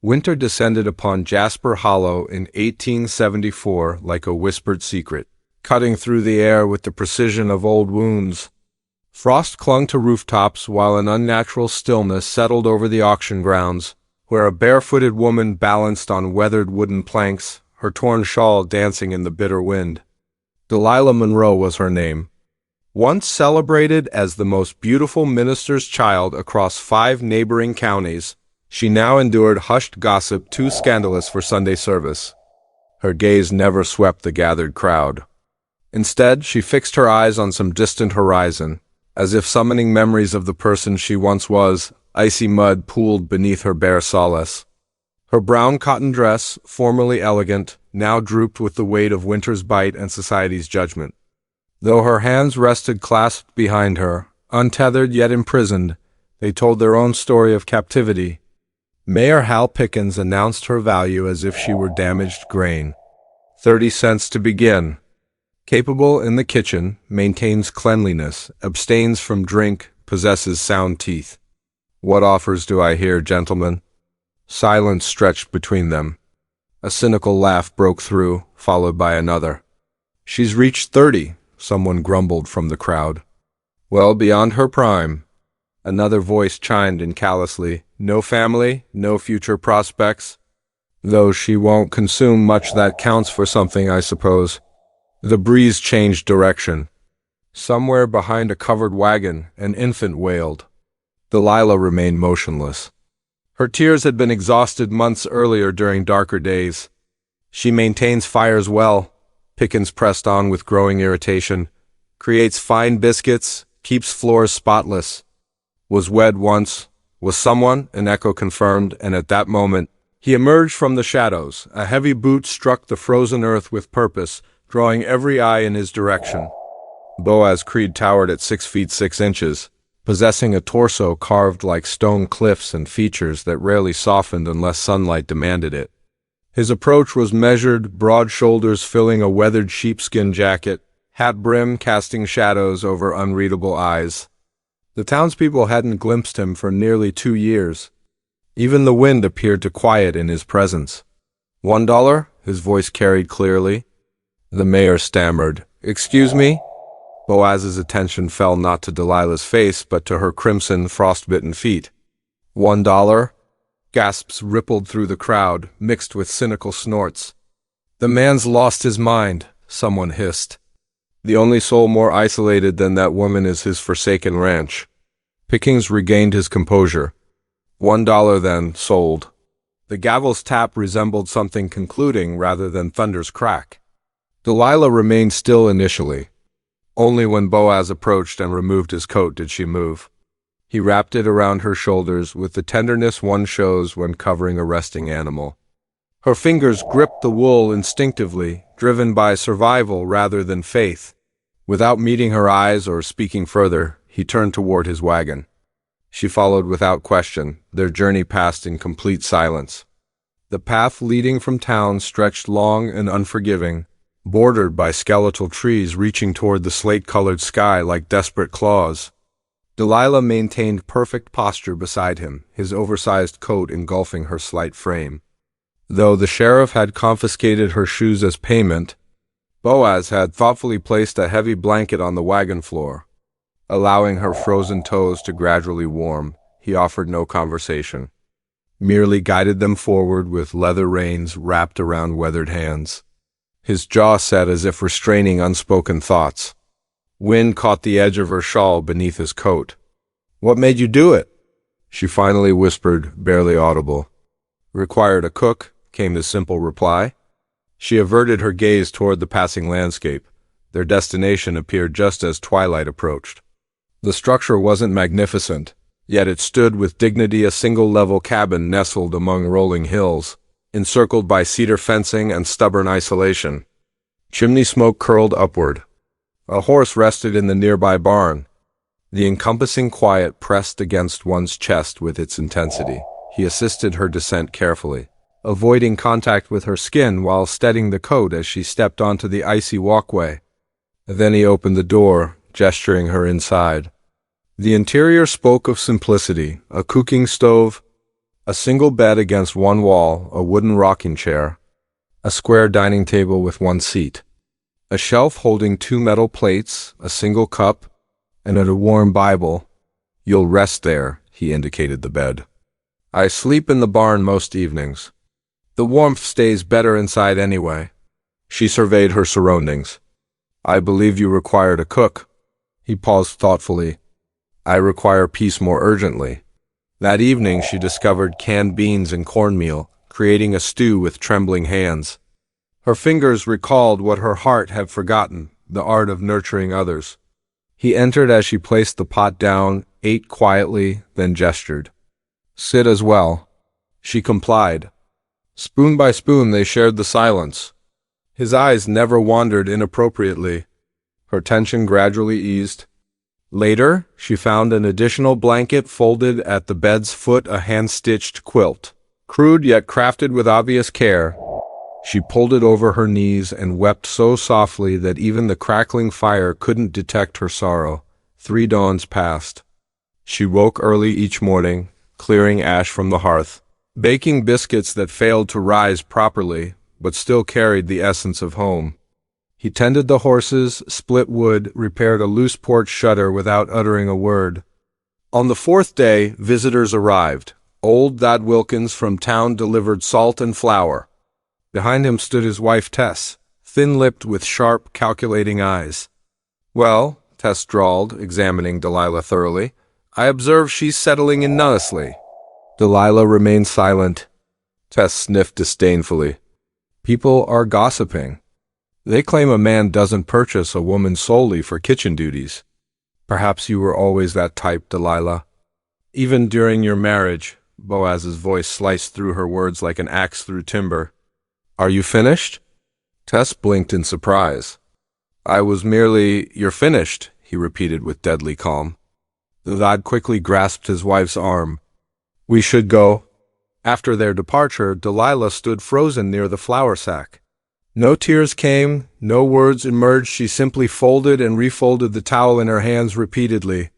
Winter descended upon Jasper Hollow in 1874 like a whispered secret, cutting through the air with the precision of old wounds. Frost clung to rooftops while an unnatural stillness settled over the auction grounds, where a barefooted woman balanced on weathered wooden planks, her torn shawl dancing in the bitter wind. Delilah Monroe was her name. Once celebrated as the most beautiful minister's child across 5 neighboring counties, she now endured hushed gossip too scandalous for Sunday service. Her gaze never swept the gathered crowd. Instead, she fixed her eyes on some distant horizon, as if summoning memories of the person she once was. Icy mud pooled beneath her bare solace. Her brown cotton dress, formerly elegant, now drooped with the weight of winter's bite and society's judgment. Though her hands rested clasped behind her, untethered yet imprisoned, they told their own story of captivity. Mayor Hal Pickens announced her value as if she were damaged grain. 30 cents to begin. Capable in the kitchen, maintains cleanliness, abstains from drink, possesses sound teeth. What offers do I hear, gentlemen? Silence stretched between them. A cynical laugh broke through, followed by another. She's reached 30, someone grumbled from the crowd. Well beyond her prime. Another voice chimed in callously. No family, no future prospects. Though she won't consume much that counts for something, I suppose. The breeze changed direction. Somewhere behind a covered wagon, an infant wailed. Delilah remained motionless. Her tears had been exhausted months earlier during darker days. She maintains fires well, Pickens pressed on with growing irritation. Creates fine biscuits, keeps floors spotless. Was wed once, was someone, an echo confirmed, and at that moment, he emerged from the shadows. A heavy boot struck the frozen earth with purpose, drawing every eye in his direction. Boaz Creed towered at 6 feet 6 inches, possessing a torso carved like stone cliffs and features that rarely softened unless sunlight demanded it. His approach was measured, broad shoulders filling a weathered sheepskin jacket, hat brim casting shadows over unreadable eyes. The townspeople hadn't glimpsed him for nearly 2 years. Even the wind appeared to quiet in his presence. $1? His voice carried clearly. The mayor stammered. Excuse me? Boaz's attention fell not to Delilah's face, but to her crimson, frostbitten feet. $1? Gasps rippled through the crowd, mixed with cynical snorts. The man's lost his mind, someone hissed. The only soul more isolated than that woman is his forsaken ranch. Pickens regained his composure. $1 then, sold. The gavel's tap resembled something concluding rather than thunder's crack. Delilah remained still initially. Only when Boaz approached and removed his coat did she move. He wrapped it around her shoulders with the tenderness one shows when covering a resting animal. Her fingers gripped the wool instinctively, driven by survival rather than faith. Without meeting her eyes or speaking further, he turned toward his wagon. She followed without question, their journey passed in complete silence. The path leading from town stretched long and unforgiving, bordered by skeletal trees reaching toward the slate-colored sky like desperate claws. Delilah maintained perfect posture beside him, his oversized coat engulfing her slight frame. Though the sheriff had confiscated her shoes as payment, Boaz had thoughtfully placed a heavy blanket on the wagon floor. Allowing her frozen toes to gradually warm, he offered no conversation, merely guided them forward with leather reins wrapped around weathered hands. His jaw set as if restraining unspoken thoughts. Wind caught the edge of her shawl beneath his coat. "What made you do it?" she finally whispered, barely audible. "Required a cook," came the simple reply. She averted her gaze toward the passing landscape. Their destination appeared just as twilight approached. The structure wasn't magnificent, yet it stood with dignity, a single-level cabin nestled among rolling hills, encircled by cedar fencing and stubborn isolation. Chimney smoke curled upward. A horse rested in the nearby barn. The encompassing quiet pressed against one's chest with its intensity. He assisted her descent carefully, avoiding contact with her skin while steadying the coat as she stepped onto the icy walkway. Then he opened the door, gesturing her inside. The interior spoke of simplicity, a cooking stove, A single bed against one wall, a wooden rocking chair, a square dining table with one seat, a shelf holding two metal plates, a single cup, and a warm Bible. You'll rest there, he indicated the bed. I sleep in the barn most evenings. The warmth stays better inside anyway. She surveyed her surroundings. I believe you required a cook. He paused thoughtfully. I require peace more urgently. That evening she discovered canned beans and cornmeal, creating a stew with trembling hands. Her fingers recalled what her heart had forgotten, the art of nurturing others. He entered as she placed the pot down, ate quietly, then gestured. Sit as well. She complied. Spoon by spoon they shared the silence. His eyes never wandered inappropriately. Her tension gradually eased. Later, she found an additional blanket folded at the bed's foot, a hand-stitched quilt. Crude yet crafted with obvious care. She pulled it over her knees and wept so softly that even the crackling fire couldn't detect her sorrow. 3 dawns passed. She woke early each morning, clearing ash from the hearth, baking biscuits that failed to rise properly, but still carried the essence of home. He tended the horses, split wood, repaired a loose porch shutter without uttering a word. On the 4th day, visitors arrived. Old Dad Wilkins from town delivered salt and flour. Behind him stood his wife Tess, thin-lipped with sharp, calculating eyes. Well, Tess drawled, examining Delilah thoroughly, I observe she's settling in nicely. Delilah remained silent. Tess sniffed disdainfully. People are gossiping. They claim a man doesn't purchase a woman solely for kitchen duties. Perhaps you were always that type, Delilah. Even during your marriage, Boaz's voice sliced through her words like an axe through timber. Are you finished? Tess blinked in surprise. I was merely, you're finished, he repeated with deadly calm. The lad quickly grasped his wife's arm. We should go. After their departure, Delilah stood frozen near the flour sack. No tears came, no words emerged. She simply folded and refolded the towel in her hands repeatedly.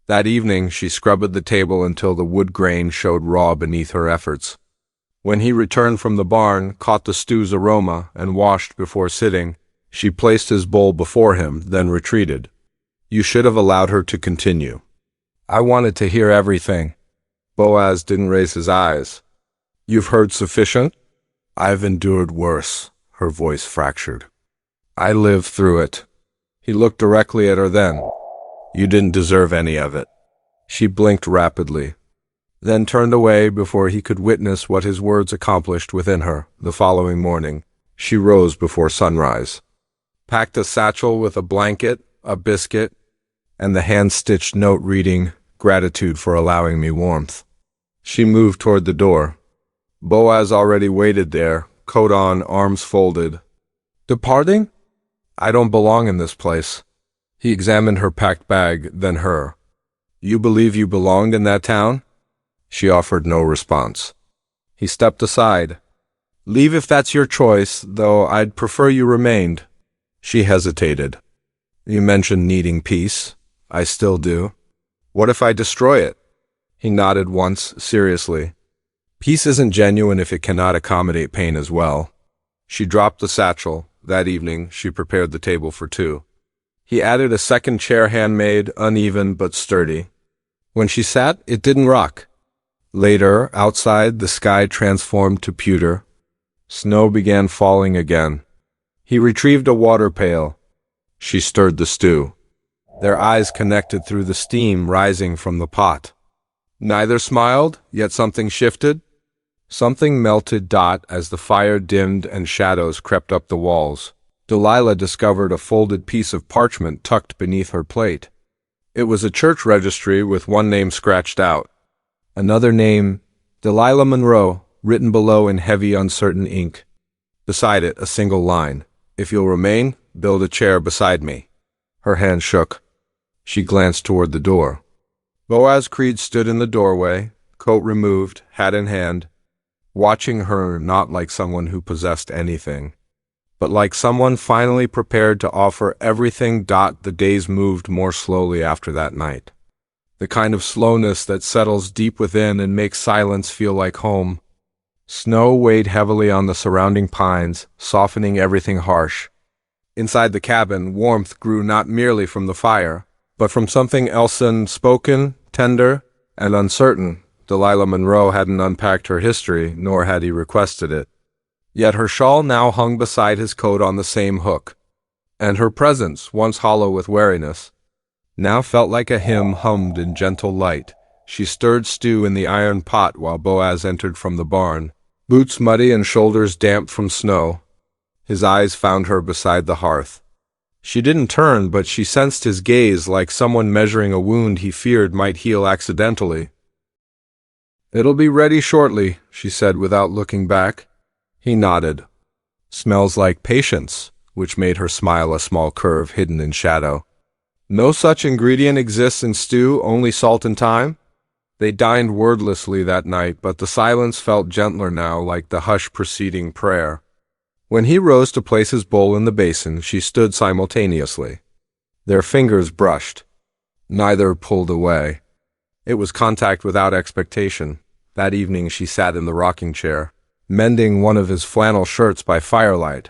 That evening, she scrubbed the table until the wood grain showed raw beneath her efforts. When he returned from the barn, caught the stew's aroma, and washed before sitting, she placed his bowl before him, then retreated. You should have allowed her to continue. I wanted to hear everything. Boaz didn't raise his eyes. You've heard sufficient? I've endured worse. Her voice fractured. I lived through it. He looked directly at her then. You didn't deserve any of it. She blinked rapidly, then turned away before he could witness what his words accomplished within her. The following morning, she rose before sunrise, packed a satchel with a blanket, a biscuit, and the hand-stitched note reading, Gratitude for allowing me warmth. She moved toward the door. Boaz already waited there, coat on, arms folded. Departing? I don't belong in this place. He examined her packed bag, then her. You believe you belonged in that town? She offered no response. He stepped aside. Leave if that's your choice, though I'd prefer you remained. She hesitated. You mentioned needing peace. I still do. What if I destroy it? He nodded once, seriously. Peace isn't genuine if it cannot accommodate pain as well. She dropped the satchel. That evening, she prepared the table for 2. He added a second chair, handmade, uneven but sturdy. When she sat, it didn't rock. Later, outside, the sky transformed to pewter. Snow began falling again. He retrieved a water pail. She stirred the stew. Their eyes connected through the steam rising from the pot. Neither smiled, yet something shifted. Something melted as the fire dimmed and shadows crept up the walls. Delilah discovered a folded piece of parchment tucked beneath her plate. It was a church registry with one name scratched out. Another name, Delilah Monroe, written below in heavy, uncertain ink. Beside it, a single line. If you'll remain, build a chair beside me. Her hand shook. She glanced toward the door. Boaz Creed stood in the doorway, coat removed, hat in hand, watching her not like someone who possessed anything, but like someone finally prepared to offer everything. The days moved more slowly after that night. the kind of slowness that settles deep within and makes silence feel like home. Snow weighed heavily on the surrounding pines, softening everything harsh. Inside the cabin, warmth grew not merely from the fire, but from something else unspoken, tender, and uncertain. Delilah Monroe hadn't unpacked her history, nor had he requested it. Yet her shawl now hung beside his coat on the same hook, and her presence, once hollow with weariness, now felt like a hymn hummed in gentle light. She stirred stew in the iron pot while Boaz entered from the barn, boots muddy and shoulders damp from snow. His eyes found her beside the hearth. She didn't turn, but she sensed his gaze like someone measuring a wound he feared might heal accidentally. "It'll be ready shortly," she said without looking back. He nodded. "Smells like patience," which made her smile a small curve hidden in shadow. "No such ingredient exists in stew, only salt and thyme?" They dined wordlessly that night, but the silence felt gentler now, like the hush preceding prayer. When he rose to place his bowl in the basin, she stood simultaneously. Their fingers brushed. Neither pulled away. It was contact without expectation. That evening she sat in the rocking chair, mending one of his flannel shirts by firelight.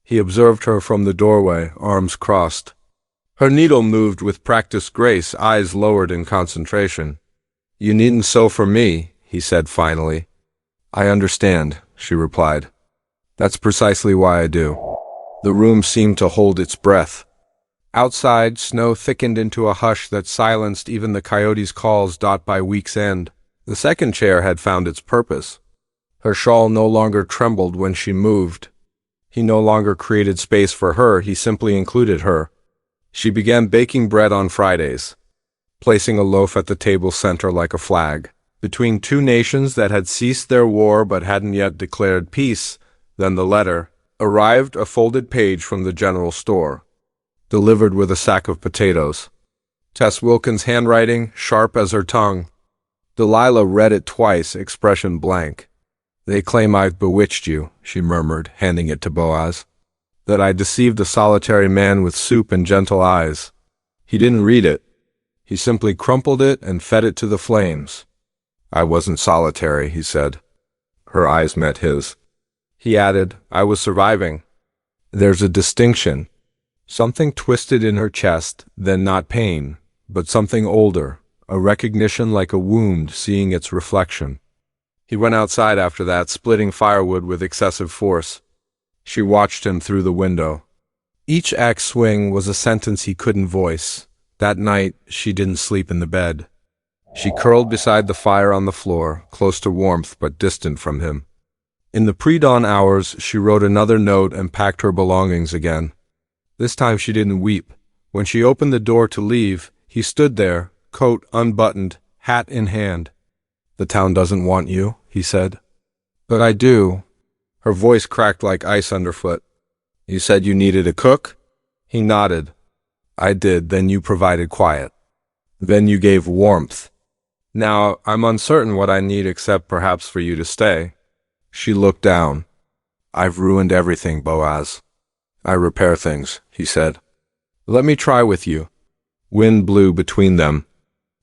He observed her from the doorway, arms crossed. Her needle moved with practiced grace, eyes lowered in concentration. "You needn't sew for me," he said finally. "I understand," she replied. "That's precisely why I do." The room seemed to hold its breath. Outside, snow thickened into a hush that silenced even the coyotes' calls by week's end. The second chair had found its purpose. Her shawl no longer trembled when she moved. He no longer created space for her, he simply included her. She began baking bread on Fridays, placing a loaf at the table center like a flag. Between two nations that had ceased their war but hadn't yet declared peace, then the letter arrived, a folded page from the general store, delivered with a sack of potatoes. Tess Wilkins' handwriting, sharp as her tongue. Delilah read it twice, expression blank. "They claim I've bewitched you," she murmured, handing it to Boaz. "That I deceived a solitary man with soup and gentle eyes." He didn't read it. He simply crumpled it and fed it to the flames. "I wasn't solitary," he said. Her eyes met his. He added, "I was surviving." There's a distinction. Something twisted in her chest, then not pain, but something older, a recognition like a wound seeing its reflection. He went outside after that, splitting firewood with excessive force. She watched him through the window. Each axe swing was a sentence he couldn't voice. That night, she didn't sleep in the bed. She curled beside the fire on the floor, close to warmth but distant from him. In the pre-dawn hours, she wrote another note and packed her belongings again. This time she didn't weep. When she opened the door to leave, he stood there, coat unbuttoned, hat in hand. "The town doesn't want you," he said. "But I do." Her voice cracked like ice underfoot. "You said you needed a cook?" He nodded. "I did, then you provided quiet. Then you gave warmth. Now, I'm uncertain what I need except perhaps for you to stay." She looked down. "I've ruined everything, Boaz." "I repair things," he said. "Let me try with you." Wind blew between them.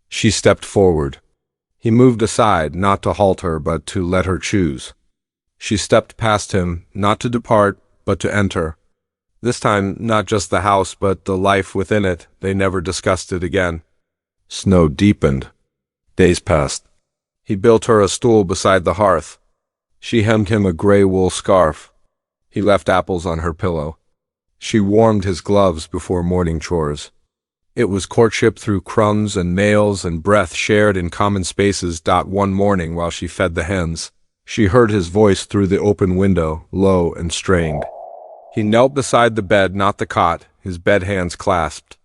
She stepped forward. He moved aside, not to halt her, but to let her choose. She stepped past him, not to depart, but to enter. This time, not just the house, but the life within it. They never discussed it again. Snow deepened. Days passed. He built her a stool beside the hearth. She hemmed him a gray wool scarf. He left apples on her pillow. She warmed his gloves before morning chores. It was courtship through crumbs and nails and breath shared in common spaces. One morning while she fed the hens, she heard his voice through the open window, low and strained. He knelt beside the bed, not the cot, his bed hands clasped.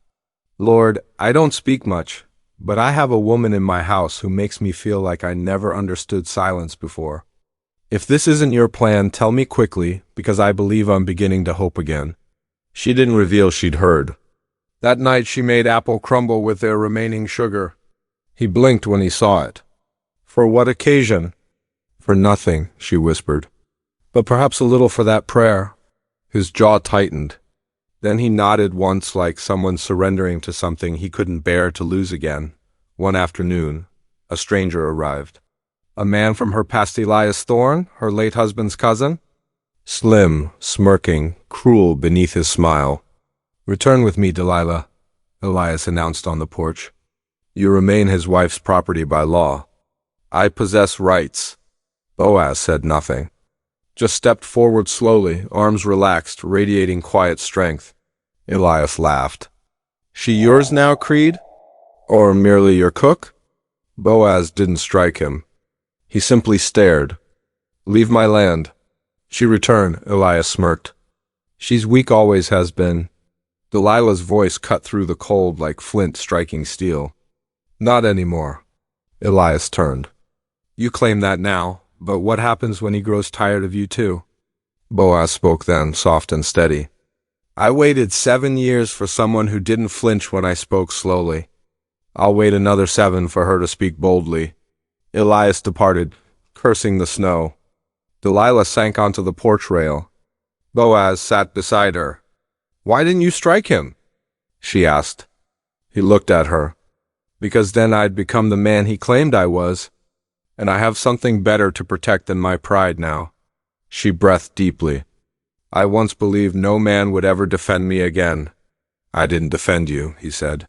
"Lord, I don't speak much, but I have a woman in my house who makes me feel like I never understood silence before. If this isn't your plan, tell me quickly, because I believe I'm beginning to hope again." She didn't reveal she'd heard. That night she made apple crumble with their remaining sugar. He blinked when he saw it. "For what occasion?" "For nothing," she whispered. "But perhaps a little for that prayer." His jaw tightened. Then he nodded once like someone surrendering to something he couldn't bear to lose again. One afternoon, a stranger arrived. A man from her past, Elias Thorne, her late husband's cousin. Slim, smirking, cruel beneath his smile. "Return with me, Delilah," Elias announced on the porch. "You remain his wife's property by law." "I possess rights." Boaz said nothing. Just stepped forward slowly, arms relaxed, radiating quiet strength. Elias laughed. "She yours now, Creed? Or merely your cook?" Boaz didn't strike him. He simply stared. "Leave my land." "She returned," Elias smirked. "She's weak, always has been." Delilah's voice cut through the cold like flint striking steel. "Not anymore." Elias turned. "You claim that now, but what happens when he grows tired of you too?" Boaz spoke then, soft and steady. "I waited 7 years for someone who didn't flinch when I spoke slowly. I'll wait another 7 for her to speak boldly." Elias departed, cursing the snow. Delilah sank onto the porch rail. Boaz sat beside her. "Why didn't you strike him?" she asked. He looked at her. "Because then I'd become the man he claimed I was, and I have something better to protect than my pride now." She breathed deeply. "I once believed no man would ever defend me again." "I didn't defend you," he said.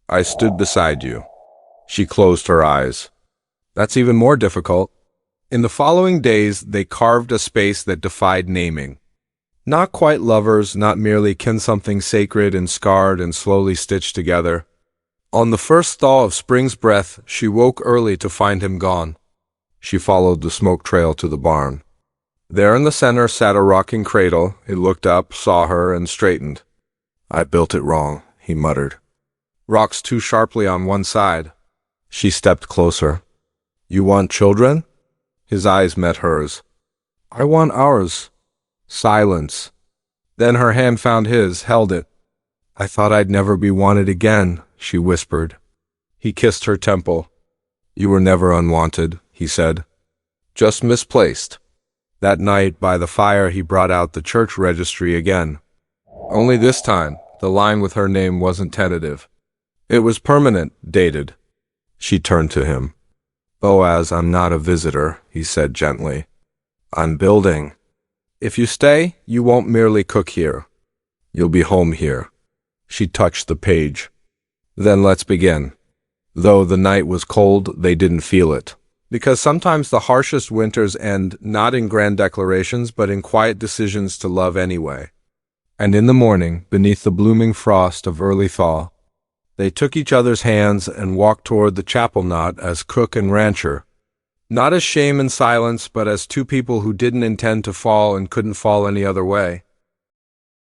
"I stood beside you." She closed her eyes. "That's even more difficult." In the following days, they carved a space that defied naming. Not quite lovers, not merely kin, something sacred and scarred and slowly stitched together. On the first thaw of spring's breath, she woke early to find him gone. She followed the smoke trail to the barn. There in the center sat a rocking cradle. He looked up, saw her, and straightened. "I built it wrong," he muttered. "Rocks too sharply on one side." She stepped closer. "You want children?" His eyes met hers. "I want ours." Silence. Then her hand found his, held it. "I thought I'd never be wanted again," she whispered. He kissed her temple. "You were never unwanted," he said. "Just misplaced." That night, by the fire, he brought out the church registry again. Only this time, the line with her name wasn't tentative. It was permanent, dated. She turned to him. "Boaz, I'm not a visitor," he said gently. "I'm building. If you stay, you won't merely cook here. You'll be home here." She touched the page. "Then let's begin." Though the night was cold, they didn't feel it. Because sometimes the harshest winters end not in grand declarations, but in quiet decisions to love anyway. And in the morning, beneath the blooming frost of early thaw, they took each other's hands and walked toward the chapel, not as cook and rancher, not as shame and silence, but as two people who didn't intend to fall and couldn't fall any other way.